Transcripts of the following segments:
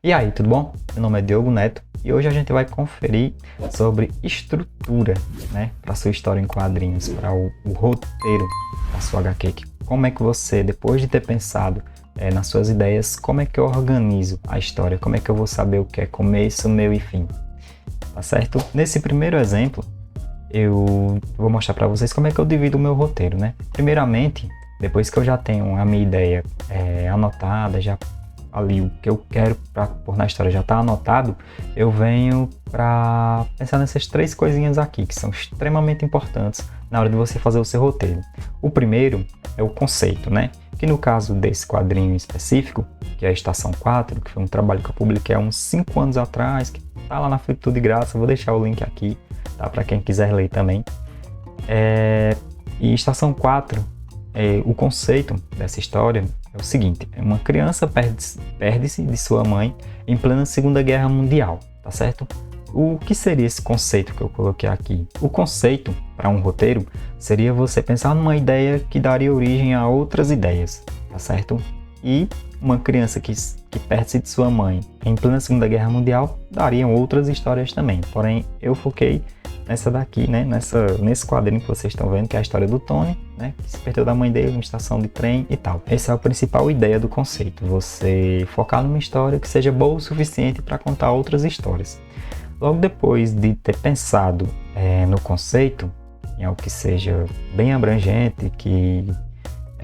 E aí, tudo bom? Meu nome é Diogo Neto e hoje a gente vai conferir sobre estrutura, né, para sua história em quadrinhos, para o roteiro da sua HQ. Como é que você, depois de ter pensado nas suas ideias, como é que eu organizo a história? Como é que eu vou saber o que é começo, meio e fim? Tá certo? Nesse primeiro exemplo, eu vou mostrar para vocês como é que eu divido o meu roteiro, né? Primeiramente, depois que eu já tenho a minha ideia anotada, já ali o que eu quero para pôr na história já está anotado, eu venho para pensar nessas três coisinhas aqui que são extremamente importantes na hora de você fazer o seu roteiro. O primeiro é o conceito, né? Que no caso desse quadrinho específico, que é a Estação 4, que foi um trabalho que eu publiquei há uns 5 anos atrás, que tá lá na Fliptour de graça, vou deixar o link aqui, tá? Para quem quiser ler também. E Estação 4, o conceito dessa história é o seguinte: uma criança perde-se de sua mãe em plena Segunda Guerra Mundial, tá certo? O que seria esse conceito que eu coloquei aqui? O conceito para um roteiro seria você pensar numa ideia que daria origem a outras ideias, tá certo? E uma criança que perde-se de sua mãe em plena Segunda Guerra Mundial dariam outras histórias também. Porém, eu foquei nessa daqui, né? Nesse quadrinho que vocês estão vendo, que é a história do Tony, né? Que se perdeu da mãe dele, uma estação de trem e tal. Essa é a principal ideia do conceito. Você focar numa história que seja boa o suficiente para contar outras histórias. Logo depois de ter pensado no conceito, em algo que seja bem abrangente, que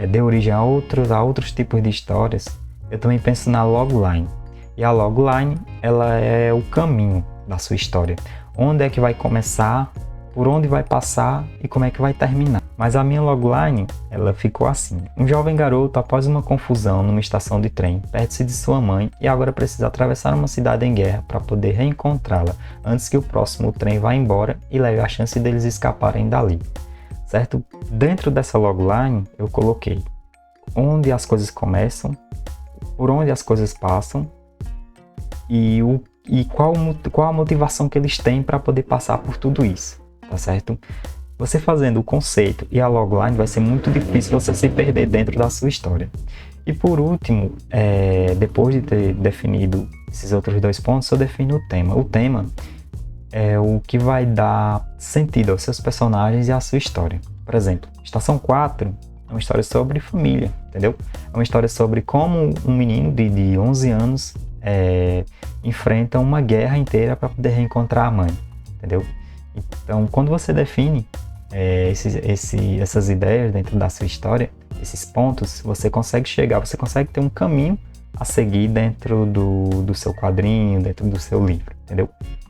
dê origem a outros tipos de histórias, eu também penso na logline. E a logline, ela é o caminho da sua história. Onde é que vai começar, por onde vai passar e como é que vai terminar. Mas a minha logline, ela ficou assim: um jovem garoto, após uma confusão numa estação de trem, perde-se de sua mãe e agora precisa atravessar uma cidade em guerra para poder reencontrá-la antes que o próximo trem vá embora e leve a chance deles escaparem dali. Certo? Dentro dessa logline, eu coloquei onde as coisas começam, por onde as coisas passam e qual a motivação que eles têm para poder passar por tudo isso, tá certo? Você fazendo o conceito e a logline, vai ser muito difícil você se perder dentro da sua história. E por último, depois de ter definido esses outros dois pontos, eu defino o tema. O tema é o que vai dar sentido aos seus personagens e à sua história. Por exemplo, Estação 4 é uma história sobre família, entendeu? É uma história sobre como um menino de 11 anos enfrenta uma guerra inteira para poder reencontrar a mãe, entendeu? Então, quando você define essas ideias dentro da sua história, esses pontos, você consegue ter um caminho a seguir dentro do seu quadrinho, dentro do seu livro, entendeu?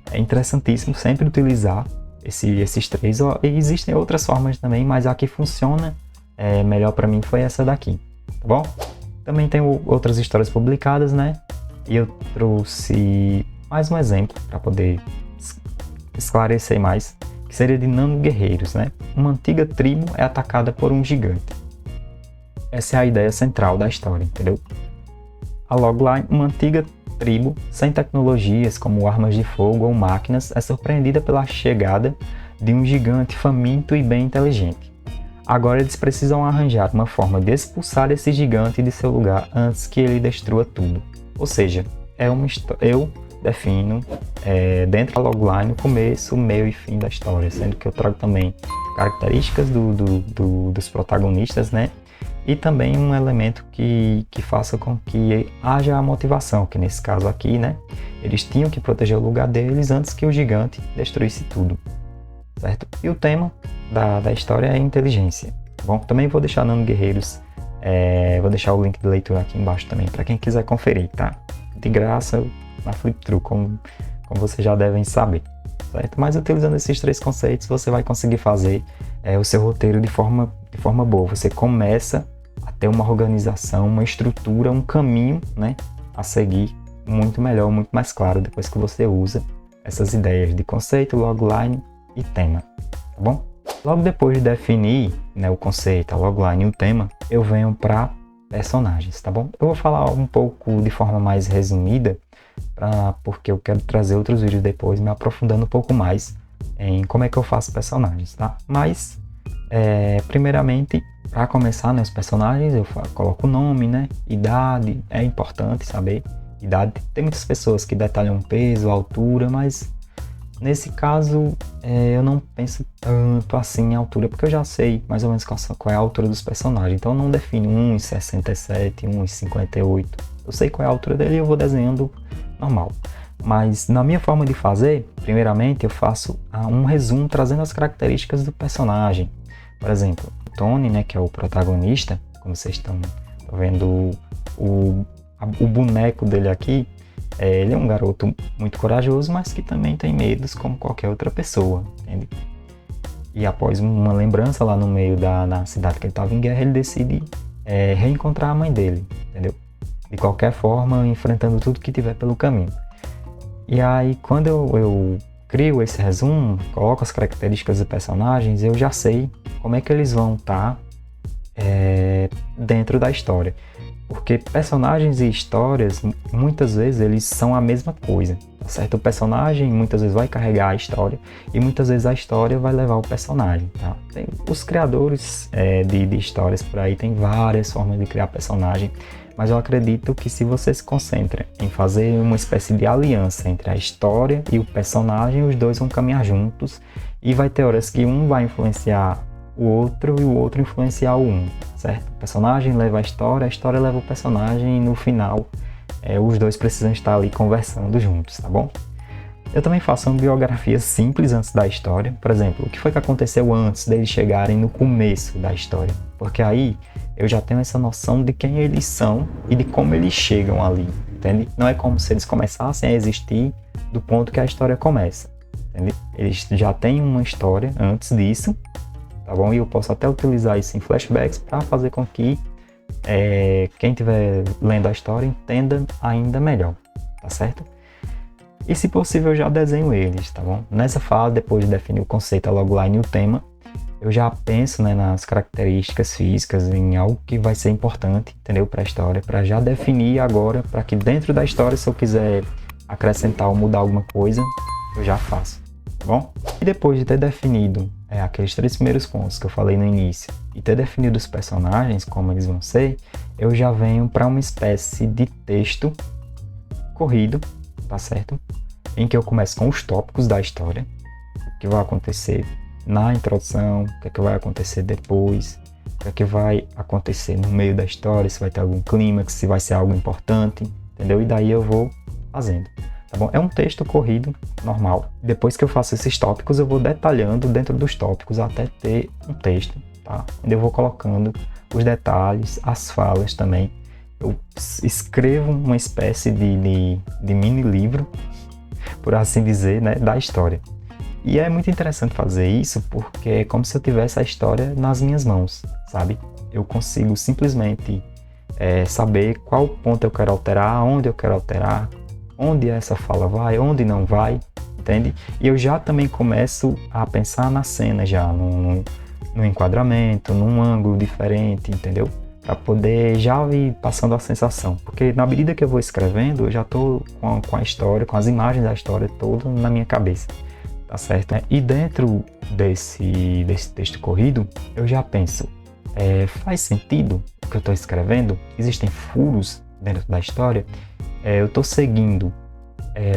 É interessantíssimo sempre utilizar esses três. Existem outras formas também, mas a que funciona melhor para mim foi essa daqui, tá bom? Também tenho outras histórias publicadas, né? E eu trouxe mais um exemplo para poder esclarecer mais, que seria de nano-guerreiros, né? Uma antiga tribo é atacada por um gigante. Essa é a ideia central da história, entendeu? A logline: uma antiga tribo sem tecnologias como armas de fogo ou máquinas é surpreendida pela chegada de um gigante faminto e bem inteligente. Agora eles precisam arranjar uma forma de expulsar esse gigante de seu lugar antes que ele destrua tudo. Ou seja, eu defino dentro da logline o começo, o meio e fim da história, sendo que eu trago também características dos protagonistas, né? E também um elemento que faça com que haja a motivação, que nesse caso aqui, né? Eles tinham que proteger o lugar deles antes que o gigante destruísse tudo, certo? E o tema da história é inteligência. Bom, também vou deixar nano-guerreiros, vou deixar o link de leitura aqui embaixo também, para quem quiser conferir, tá? De graça, na Fliptour, como vocês já devem saber, certo? Mas utilizando esses três conceitos, você vai conseguir fazer o seu roteiro de forma boa. Você começa a ter uma organização, uma estrutura, um caminho, né, a seguir muito melhor, muito mais claro, depois que você usa essas ideias de conceito, logline e tema, tá bom? Logo depois de definir, né, o conceito, a logline e o tema, eu venho para personagens, tá bom? Eu vou falar um pouco de forma mais resumida, porque eu quero trazer outros vídeos depois, me aprofundando um pouco mais em como é que eu faço personagens, tá? Mas, primeiramente, para começar, né, os personagens, eu coloco o nome, né, idade, é importante saber idade. Tem muitas pessoas que detalham peso, altura, mas nesse caso eu não penso tanto assim em altura, porque eu já sei mais ou menos qual é a altura dos personagens. Então eu não defino 1,67, 1,58. Eu sei qual é a altura dele e eu vou desenhando normal. Mas na minha forma de fazer, primeiramente eu faço um resumo trazendo as características do personagem. Por exemplo, o Tony, né, que é o protagonista, como vocês estão vendo o boneco dele aqui, ele é um garoto muito corajoso, mas que também tem medos como qualquer outra pessoa, entende? E após uma lembrança lá no meio na cidade que ele estava em guerra, ele decide reencontrar a mãe dele, entendeu? De qualquer forma, enfrentando tudo que tiver pelo caminho. E aí, quando eu crio esse resumo, coloco as características dos personagens, eu já sei como é que eles vão estar dentro da história. Porque personagens e histórias, muitas vezes, eles são a mesma coisa, tá certo? O personagem muitas vezes vai carregar a história e muitas vezes a história vai levar o personagem, tá? Os criadores de histórias por aí tem várias formas de criar personagem, mas eu acredito que se você se concentra em fazer uma espécie de aliança entre a história e o personagem, os dois vão caminhar juntos e vai ter horas que um vai influenciar o outro e o outro influenciar o um, certo? O personagem leva a história leva o personagem e no final os dois precisam estar ali conversando juntos, tá bom? Eu também faço uma biografia simples antes da história, por exemplo, o que foi que aconteceu antes deles chegarem no começo da história, porque aí eu já tenho essa noção de quem eles são e de como eles chegam ali, entende? Não é como se eles começassem a existir do ponto que a história começa, entende? Eles já têm uma história antes disso, tá bom? E eu posso até utilizar isso em flashbacks para fazer com que quem estiver lendo a história entenda ainda melhor, tá certo? E se possível eu já desenho eles, tá bom? Nessa fase, depois de definir o conceito, a logline e o tema, eu já penso, né, nas características físicas, em algo que vai ser importante, entendeu? Para a história, para já definir agora, para que dentro da história, se eu quiser acrescentar ou mudar alguma coisa, eu já faço, tá bom? E depois de ter definido aqueles 3 primeiros pontos que eu falei no início e ter definido os personagens, como eles vão ser, eu já venho para uma espécie de texto corrido, tá certo? Em que eu começo com os tópicos da história, o que vai acontecer na introdução, o que vai acontecer depois, o que vai acontecer no meio da história, se vai ter algum clímax, se vai ser algo importante, entendeu? E daí eu vou fazendo, tá bom? É um texto corrido, normal. Depois que eu faço esses tópicos, eu vou detalhando dentro dos tópicos até ter um texto, tá? Onde eu vou colocando os detalhes, as falas também. Eu escrevo uma espécie de mini livro, por assim dizer, né, da história. E é muito interessante fazer isso porque é como se eu tivesse a história nas minhas mãos, sabe? Eu consigo simplesmente saber qual ponto eu quero alterar, onde eu quero alterar, onde essa fala vai, onde não vai, entende? E eu já também começo a pensar na cena já, no enquadramento, num ângulo diferente, entendeu? Para poder já ir passando a sensação. Porque na medida que eu vou escrevendo, eu já estou com a história, com as imagens da história toda na minha cabeça. Tá certo? E dentro desse texto corrido, eu já penso, faz sentido o que eu estou escrevendo? Existem furos dentro da história? Eu estou seguindo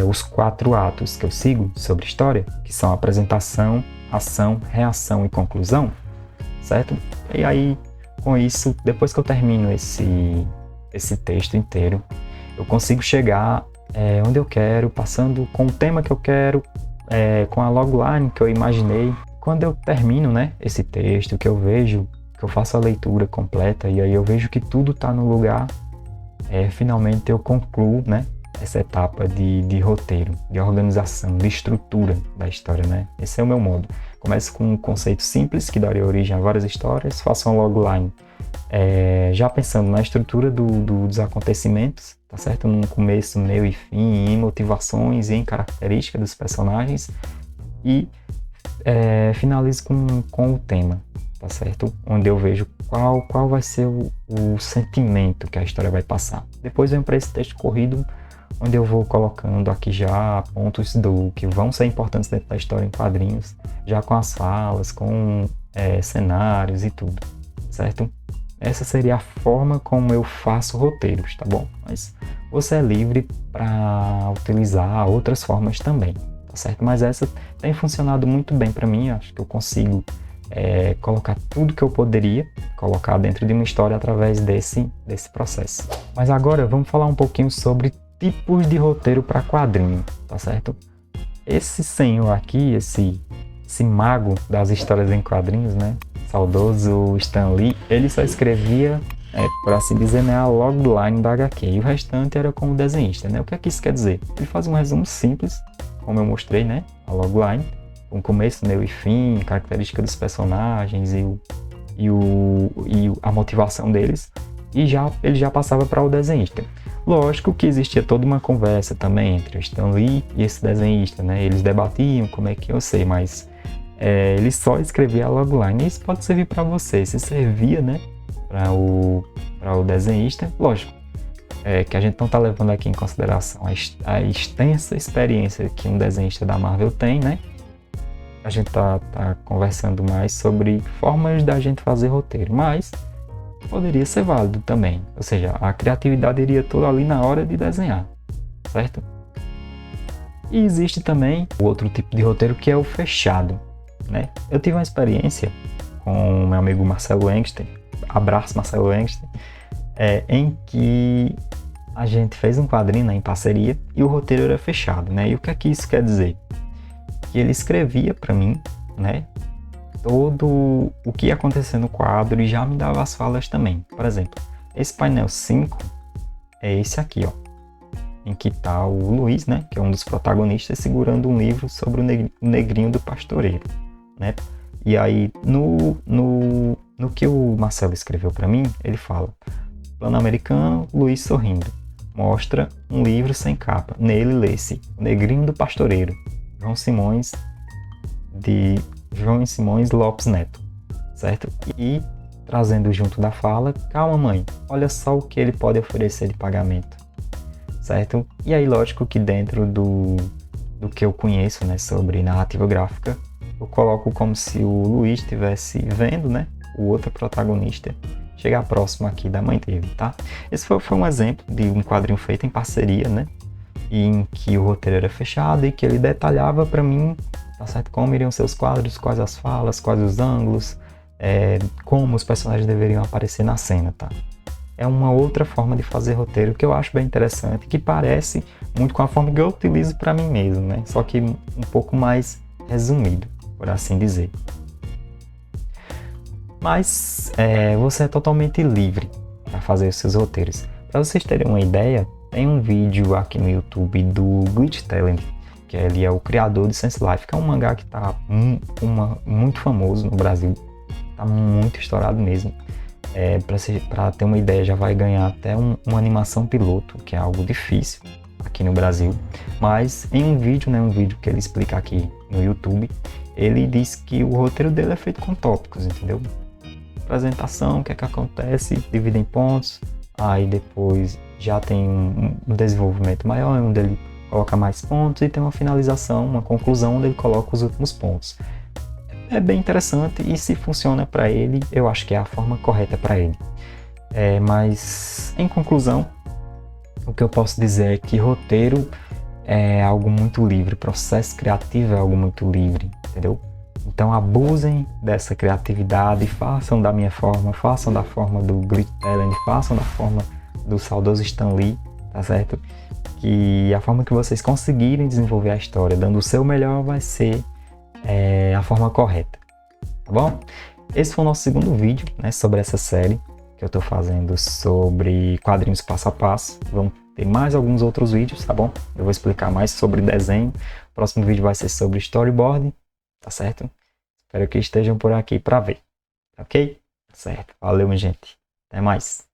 os 4 atos que eu sigo sobre história, que são apresentação, ação, reação e conclusão, certo? E aí, com isso, depois que eu termino esse texto inteiro, eu consigo chegar onde eu quero, passando com o tema que eu quero, com a logline que eu imaginei. Quando eu termino, né, esse texto, que eu vejo, que eu faço a leitura completa e aí eu vejo que tudo está no lugar, finalmente eu concluo, né, essa etapa de roteiro, de organização, de estrutura da história, né? Esse é o meu modo. Começo com um conceito simples que daria origem a várias histórias, faço uma logline já pensando na estrutura dos acontecimentos, tá certo? No começo, meio e fim, em motivações e em características dos personagens e finalizo com o tema, tá certo? Onde eu vejo qual vai ser o sentimento que a história vai passar. Depois venho para esse texto corrido, onde eu vou colocando aqui já pontos que vão ser importantes dentro da história em quadrinhos, já com as falas, com cenários e tudo, certo? Essa seria a forma como eu faço roteiros, tá bom? Mas você é livre para utilizar outras formas também, tá certo? Mas essa tem funcionado muito bem para mim, acho que eu consigo colocar tudo que eu poderia colocar dentro de uma história através desse processo. Mas agora vamos falar um pouquinho sobre tipos de roteiro para quadrinho, tá certo? Esse senhor aqui, esse mago das histórias em quadrinhos, né? Saudoso Stan Lee, ele só escrevia, por assim dizer, né, a logline da HQ, e o restante era como desenhista, né? O que é que isso quer dizer? Ele faz um resumo simples, como eu mostrei, né? A logline, com começo, meio e fim, característica dos personagens e a motivação deles, e ele já passava para o desenhista. Lógico que existia toda uma conversa também entre o Stan Lee e esse desenhista, né? Eles debatiam como é que eu sei, mas ele só escrevia a logline. Isso pode servir para você, se servia, né? Para o desenhista, lógico. Que a gente não está levando aqui em consideração a extensa experiência que um desenhista da Marvel tem, né? A gente tá conversando mais sobre formas da gente fazer roteiro, mas poderia ser válido também. Ou seja, a criatividade iria toda ali na hora de desenhar, certo? E existe também o outro tipo de roteiro que é o fechado, né? Eu tive uma experiência com o meu amigo Marcelo Engstein, abraço Marcelo Engstein, em que a gente fez um quadrinho, né, em parceria, e o roteiro era fechado, né? E o que é que isso quer dizer? Que ele escrevia para mim, né, todo o que ia acontecer no quadro e já me dava as falas também. Por exemplo, esse painel 5 é esse aqui, ó, em que tá o Luiz, né, que é um dos protagonistas, segurando um livro sobre o negrinho do pastoreiro, né? E aí, no que o Marcelo escreveu para mim, ele fala: plano americano, Luiz sorrindo. Mostra um livro sem capa. Nele lê-se O Negrinho do Pastoreiro, João Simões Lopes Neto, certo? E trazendo junto da fala: calma mãe, olha só o que ele pode oferecer de pagamento, certo? E aí lógico que dentro do que eu conheço, né, sobre narrativa gráfica, eu coloco como se o Luiz estivesse vendo, né, o outro protagonista chegar próximo aqui da mãe dele, tá? Esse foi um exemplo de um quadrinho feito em parceria, né, em que o roteiro era fechado e que ele detalhava para mim, tá certo, como iriam ser os quadros, quais as falas, quais os ângulos, como os personagens deveriam aparecer na cena, tá? É uma outra forma de fazer roteiro que eu acho bem interessante, que parece muito com a forma que eu utilizo para mim mesmo, né? Só que um pouco mais resumido, por assim dizer. Mas você é totalmente livre para fazer os seus roteiros. Para vocês terem uma ideia, tem um vídeo aqui no YouTube do Glitch Talent, que ele é o criador de Sense Life, que é um mangá que está muito famoso no Brasil, está muito estourado mesmo. Para ter uma ideia, já vai ganhar até uma animação piloto, que é algo difícil aqui no Brasil. Mas em um vídeo, né, um vídeo que ele explica aqui no YouTube, ele diz que o roteiro dele é feito com tópicos, entendeu? Apresentação, o que é que acontece, divide em pontos, aí depois já tem um desenvolvimento maior, onde ele coloca mais pontos, e tem uma finalização, uma conclusão, onde ele coloca os últimos pontos. É bem interessante, e se funciona para ele, eu acho que é a forma correta para ele. Mas, em conclusão, o que eu posso dizer é que roteiro é algo muito livre, processo criativo é algo muito livre, entendeu? Então abusem dessa criatividade, façam da minha forma, façam da forma do Glitch Talent, façam da forma do saudoso Stan Lee, tá certo? Que a forma que vocês conseguirem desenvolver a história, dando o seu melhor, vai ser a forma correta, tá bom? Esse foi o nosso segundo vídeo, né, sobre essa série que eu tô fazendo sobre quadrinhos passo a passo. Vamos ter mais alguns outros vídeos, tá bom? Eu vou explicar mais sobre desenho. O próximo vídeo vai ser sobre storyboard, tá certo? Espero que estejam por aqui para ver, ok? Tá certo. Valeu, minha gente. Até mais.